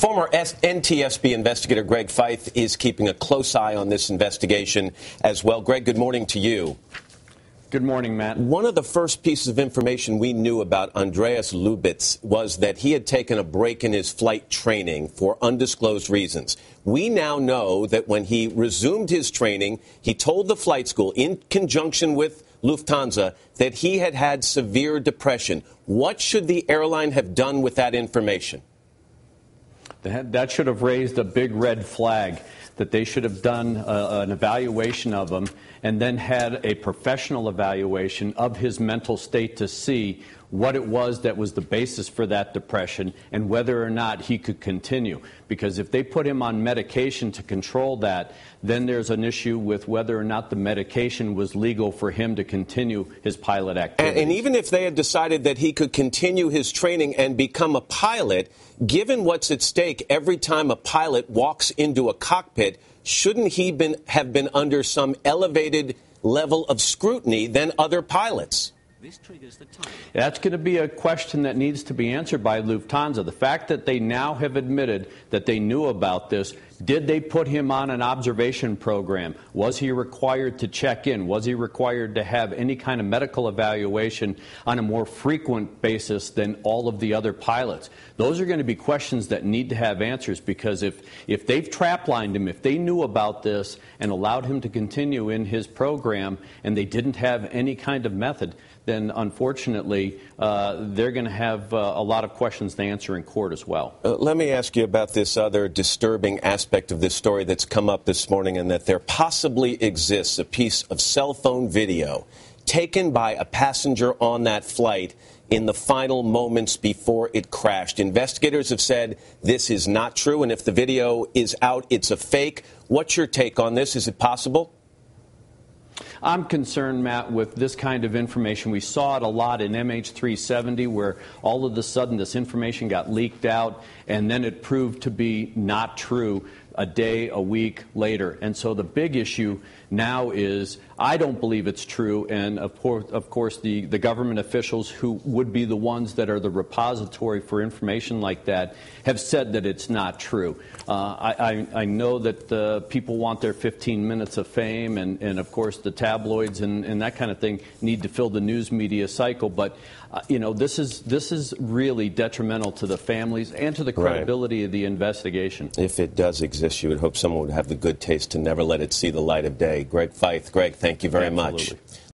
Former NTSB investigator Greg Feith is keeping a close eye on this investigation as well. Greg, good morning to you. Good morning, Matt. One of the first pieces of information we knew about Andreas Lubitz was that he had taken a break in his flight training for undisclosed reasons. We now know that when he resumed his training, he told the flight school, in conjunction with Lufthansa, that he had had severe depression. What should the airline have done with that information? That should have raised a big red flag, that they should have done an evaluation of him and then had a professional evaluation of his mental state to see what it was that was the basis for that depression and whether or not he could continue. Because if they put him on medication to control that, then there's an issue with whether or not the medication was legal for him to continue his pilot activities. And even if they had decided that he could continue his training and become a pilot, given what's at stake every time a pilot walks into a cockpit, shouldn't he have been under some elevated level of scrutiny than other pilots? This triggers the time. That's going to be a question that needs to be answered by Lufthansa. The fact that they now have admitted that they knew about this, did they put him on an observation program? Was he required to check in? Was he required to have any kind of medical evaluation on a more frequent basis than all of the other pilots? Those are going to be questions that need to have answers, because if they've traplined him, if they knew about this and allowed him to continue in his program and they didn't have any kind of method, then unfortunately they're going to have a lot of questions to answer in court as well. Let me ask you about this other disturbing aspect of this story that's come up this morning, and that there possibly exists a piece of cell phone video taken by a passenger on that flight in the final moments before it crashed. Investigators have said this is not true, and if the video is out, it's a fake. What's your take on this? Is it possible? I'm concerned, Matt, with this kind of information. We saw it a lot in MH370, where all of a sudden this information got leaked out, and then it proved to be not true a day, a week later. And so the big issue now is, I don't believe it's true, and of course the government officials who would be the ones that are the repository for information like that have said that it's not true. I know that people want their 15 minutes of fame, and of course the tabloids and that kind of thing need to fill the news media cycle, but this is really detrimental to the families and to the credibility of the investigation. If it does exist, you would hope someone would have the good taste to never let it see the light of day. Greg Feith. Greg, thank you very much.